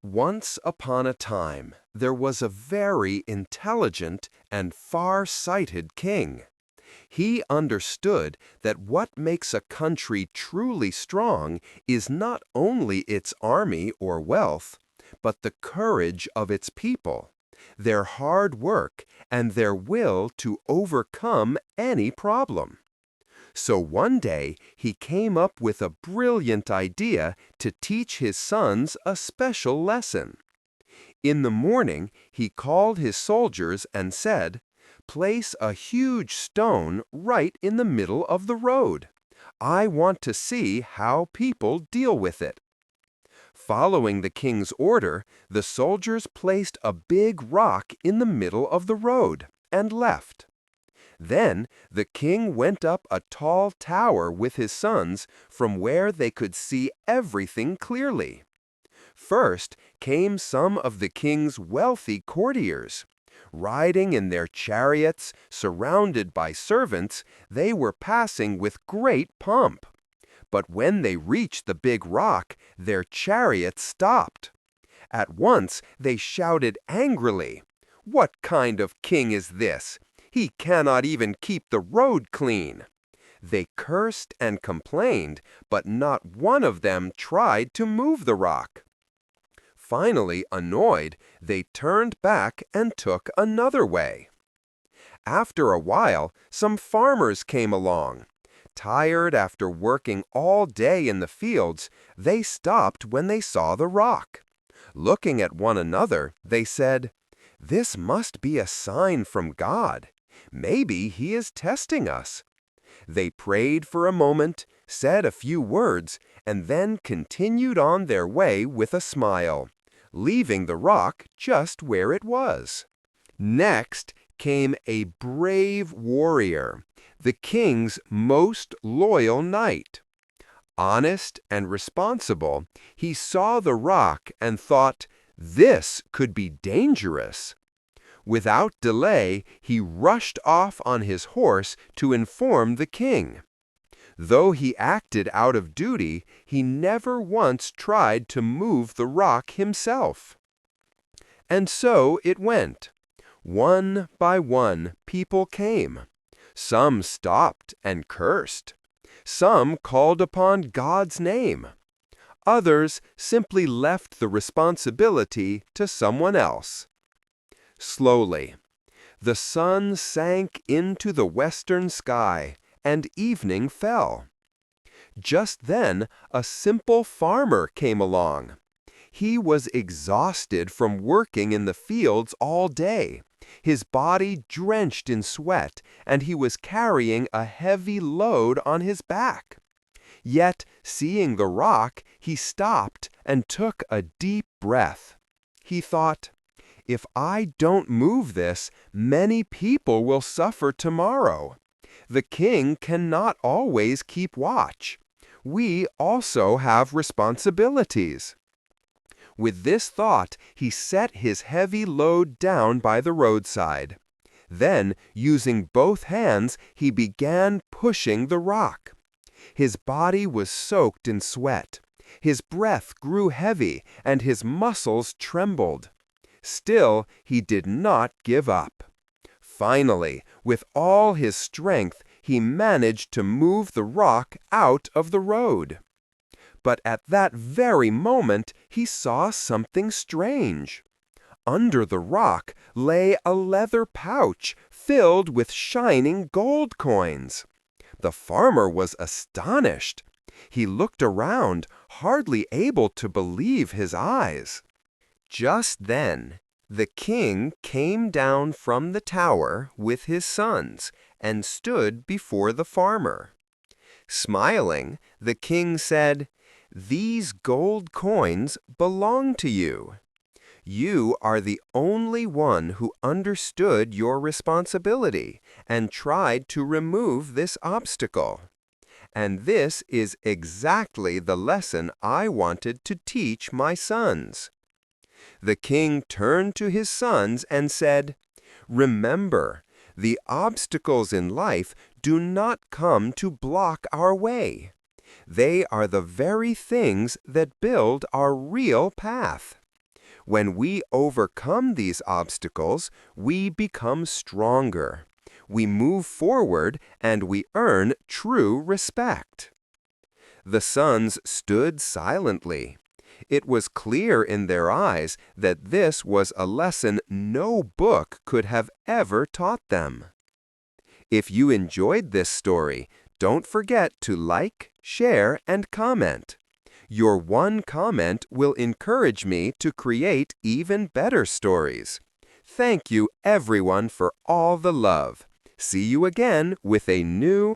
Once upon a time, there was a very intelligent and far-sighted king. He understood that what makes a country truly strong is not only its army or wealth, but the courage of its people, their hard work, and their will to overcome any problem. So one day he came up with a brilliant idea to teach his sons a special lesson. In the morning he called his soldiers and said, "Place a huge stone right in the middle of the road. I want to see how people deal with it." Following the king's order, the soldiers placed a big rock in the middle of the road and left. Then the king went up a tall tower with his sons from where they could see everything clearly. First came some of the king's wealthy courtiers. Riding in their chariots, surrounded by servants, they were passing with great pomp. But when they reached the big rock, their chariots stopped. At once they shouted angrily, "What kind of king is this? He cannot even keep the road clean." They cursed and complained, but not one of them tried to move the rock. Finally, annoyed, they turned back and took another way. After a while, some farmers came along. Tired after working all day in the fields, they stopped when they saw the rock. Looking at one another, they said, "This must be a sign from God. Maybe he is testing us." They prayed for a moment, said a few words, and then continued on their way with a smile, leaving the rock just where it was. Next came a brave warrior, the king's most loyal knight. Honest and responsible, he saw the rock and thought, "This could be dangerous." Without delay, he rushed off on his horse to inform the king. Though he acted out of duty, he never once tried to move the rock himself. And so it went. One by one, people came. Some stopped and cursed. Some called upon God's name. Others simply left the responsibility to someone else. Slowly, the sun sank into the western sky, and evening fell. Just then, a simple farmer came along. He was exhausted from working in the fields all day, his body drenched in sweat, and he was carrying a heavy load on his back. Yet, seeing the rock, he stopped and took a deep breath. He thought, "If I don't move this, many people will suffer tomorrow. The king cannot always keep watch. We also have responsibilities." With this thought, he set his heavy load down by the roadside. Then, using both hands, he began pushing the rock. His body was soaked in sweat. His breath grew heavy, and his muscles trembled. Still, he did not give up. Finally, with all his strength, he managed to move the rock out of the road. But at that very moment, he saw something strange. Under the rock lay a leather pouch filled with shining gold coins. The farmer was astonished. He looked around, hardly able to believe his eyes. Just then, the king came down from the tower with his sons and stood before the farmer. Smiling, the king said, "These gold coins belong to you. You are the only one who understood your responsibility and tried to remove this obstacle. And this is exactly the lesson I wanted to teach my sons." The king turned to his sons and said, "Remember, the obstacles in life do not come to block our way. They are the very things that build our real path. When we overcome these obstacles, we become stronger. We move forward and we earn true respect. The sons stood silently. It was clear in their eyes that this was a lesson no book could have ever taught them. If you enjoyed this story, don't forget to like, share, and comment. Your one comment will encourage me to create even better stories. Thank you everyone for all the love. See you again with a new